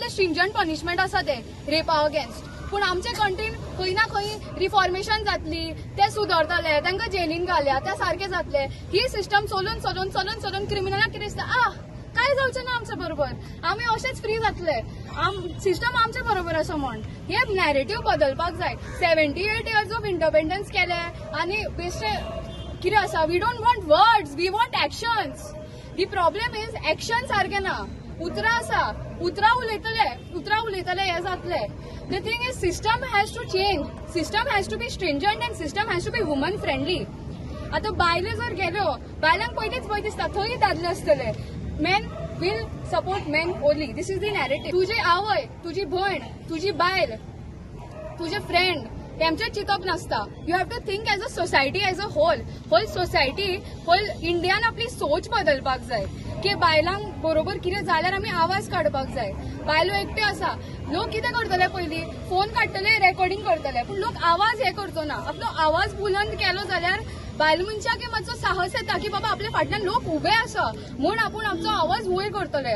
कसले स्ट्रिंजंट पनिशमेंट आसा ते रेपा अगेन्स्ट. पूण आमचे कंट्रीन खंय ना खंय रिफॉर्मेशन जातली, ते सुदरतले, तांकां जेलीन घालया, ते सारखे जातले. ही सिस्टम चलून चलून चलून चलून क्रिमिनलांक कितें दिसता काय जावचें ना आमचे बरोबर, आमी अशेंच फ्री जातले, सिस्टम आमचे बरोबर आसा म्हण. हे नॅरेटिव्ह बदलपाक जाय. 78 years ऑफ इंडिपेंडन्स केले आनी बेश्टे कितें आसा. We don't want words, we want actions. The problem is action सारखे ना. उतरां आसा, उतरां उलयतले हे जातले. The thing is system has to change. System has to be stringent and system has to be woman friendly. आतां बायले जर गेल्यो, बायलांक पयलींच भंय दिसता थंय दादले आसतले. Men will support men only. This is the narrative. तुझी आवय, तुझी भयण, तुझी बायल, तुझे फ्रेंड तेमचें चिंतप नासता. You have to think as a society, as a whole society, whole इंडियान आपली सोच बदलपाक जाय की बायलांक बरोबर कितें जाल्यार आमी आवाज काडपाक जाय. बायलो एकट्यो आसा, लोक कितें करतले पयलीं फोन काडटले, रेकॉर्डिंग करतले, पूण लोक आवाज हे करचो ना. आपलो आवाज बुलंद केलो जाल्यार बायल मनशाक मातसो साहस येता की बाबा आपल्या फाटल्यान लोक उबे आसा म्हूण आपूण आमचो आवाज वयर करतले.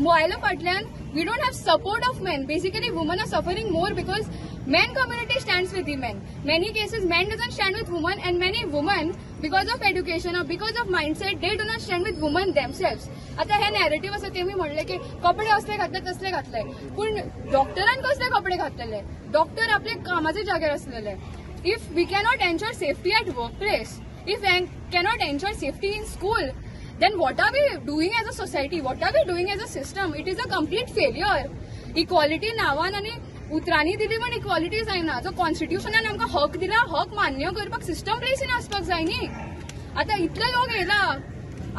बायला फाटल्यान we don't have support of men. Basically women are suffering more because men community stands with the men. Many cases men doesn't stand with women, and many women because of education or because of mindset they do not stand with women themselves. आता हे narrative असं ते मी म्हणले की कपडे असले घातले तसले घातले, पूण डॉक्टरांनी कसले कपडे घातलेले. डॉक्टर आपले कामाचे जाग्यार असलेले. If we cannot ensure safety at workplace, if we cannot ensure safety in school, then what are we doing as a society? What are we doing as a system? It is a complete failure. Equality नावान आणि उतरांनी दिली पण equality जायना. जो कॉन्स्टिट्युशनान आमकां हक दिला, हक मान्य करपाक सिस्टम प्लेसीन आसपाक जाय न्ही. आतां इतले लोक येयला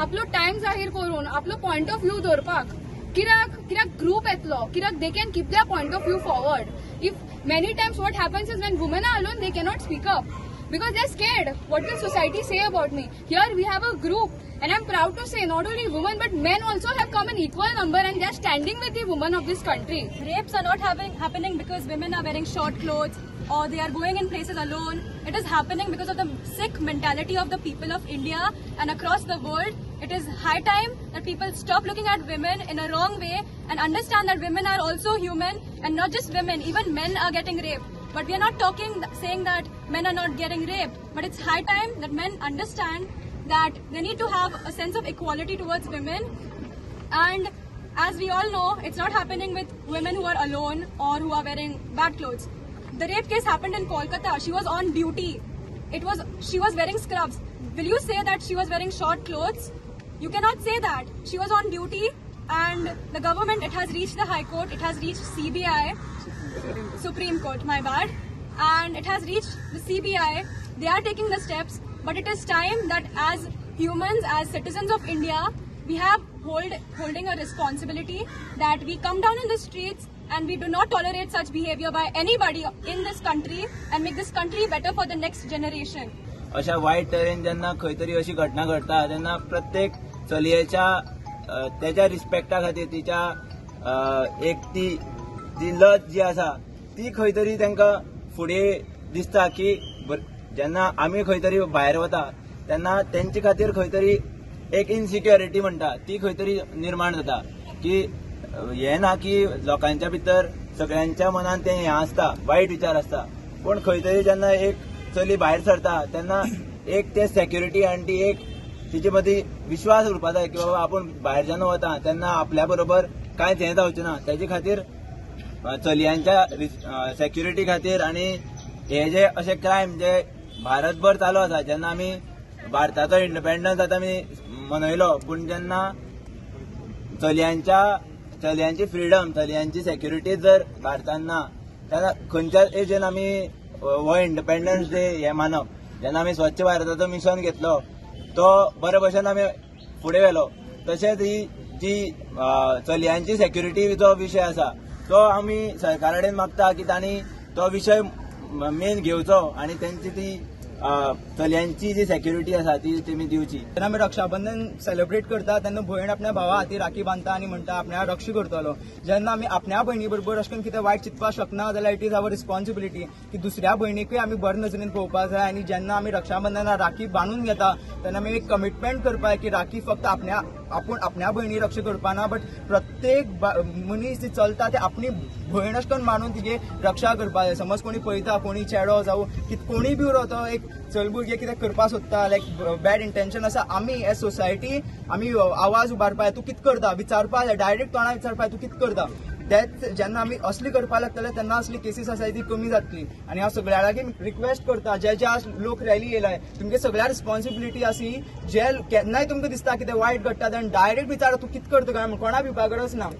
आपलो टायम जाहीर करून, आपलो पॉयंट ऑफ व्यू दवरपाक. कित्याक ग्रुप येतलो, कित्याक they can keep their point of view forward. If many times what happens is when women are alone they cannot speak up because they're scared. What will society say about me? Here we have a group, and I'm proud to say not only women but men also have come in equal number, and they're standing with the women of this country. Rapes are not happening because women are wearing short clothes or they are going in places alone. It is happening because of the sick mentality of the people of India and across the world. It is high time that people stop looking at women in a wrong way and understand that women are also human, and not just women, even men are getting raped. But we are not saying that men are not getting raped. But it's high time that men understand that they need to have a sense of equality towards women. And as we all know, it's not happening with women who are alone or who are wearing bad clothes. The rape case happened in Kolkata. She was on duty. She was wearing scrubs. Will you say that she was wearing short clothes? You cannot say that. She was on duty, and the government, it has reached the High Court, it has reached CBI, Supreme Court, my bad, and it has reached the CBI. They are taking the steps, but it is time that as humans, as citizens of India, we have holding a responsibility that we come down in the streets and we do not tolerate such behavior by anybody in this country and make this country better for the next generation. अशा white तरेन जेन्ना खंय तरी अशी घटना घडटा तेन्ना प्रत्येक चलयेच्या त्याच्या रिस्पेक्टा खातीर तिच्या एक ती लज जी आसा ती खंय तरी तांकां फुडें दिसता की जेन्ना आमी खंय तरी भायर वता तेन्ना तेंचे खातीर खंय तरी एक इनसिक्युरिटी म्हणटा ती खंय तरी निर्माण जाता की हे ना की लोकांच्या भितर सगळ्यांच्या मनान ते हें आसता वायट विचार आसता पूण खंय तरी जेन्ना एक चली भायर सरता तेन्ना एक ते सेक्युरिटी आनी ती एक तिचे मदीं विश्वास उरपा जाय की बाबा आपूण भायर जेन्ना वता तेन्ना आपल्या बरोबर कांयच हें जावचें ना तेजे खातीर चलयांच्या सेक्युरिटी खातीर आनी हे जे अशे क्रायम जे भारतभर चालू आसा जेन्ना आमी भारताचो इंडिपेंडन्स आतां आमी मनयलो पूण जेन्ना चलयांची फ्रीडम चलयांची सेक्युरिटी जर भारतान ना तेन्ना खंयच्याच एजीन आमी हो इंडिपेंडन्स डे हे मानप जेन्ना आमी स्वच्छ भारताचो मिशन घेतलो तो बरे भशेन आमी फुडें व्हेलो तशेंच ही जी चलयांची सेक्युरिटीचो विशय आसा तो आमी सरकारा कडेन मागता की तांणी तो विशय मेन घेवचो आनी तेंची ती चलयांची जी सेक्युरिटी आसा ती तेमी दिवची. जेन्ना आमी रक्षाबंधन सेलिब्रेट करता तेन्ना भयण आपल्या भावा खातीर राखी बांदता आनी म्हणटा आपल्या रक्षा करतलो. जेन्ना आमी आपल्या भयणी बरोबर अशें करून कितें वायट चिंतपाक शकना जाल्यार इट इज आवर रिस्पॉन्सिबिलिटी की दुसऱ्या भयणीकूय आमी बरे नजरेन पळोवपाक जाय आनी जेन्ना आमी रक्षाबंधनाक राखी बांदून घेता तेन्ना आमी एक कमिटमेंट करपाक की राखी फक्त आपल्या आपूण आपल्या भयणी रक्षा करपाना बट प्रत्येक मनीस जी चलता ते आपली भयण अशें करून मानून तिजे रक्षा करपा जाय. समज कोणी पळयता कोणी चेडो जावं कोणी बी उरो तो एक चलभुरगे कितें करपा सोदता लायक बॅड इंटेंशन आसा, आमी एज सोसायटी आमी आवाज उबारपा जाय. तूं कितें करता विचारपा जाय, डायरेक्ट तोंडार विचारपा जाय तूं कितें करता. तेच जेन्ना आमी असली करपा लागतले तेन्ना असली केसीस आसा ती कमी जातली. आनी हांव सगळ्या लागीं रिक्वेस्ट करता जे लोक रॅली येयलाय तुमगे सगळ्या रिस्पॉन्सिबिलिटी आसी जे केन्नाय तुमकां दिसता कितें वायट घडटा तेन्ना डायरेक्ट विचारा तूं कितें करता काय कोणा भिवपा गरज ना.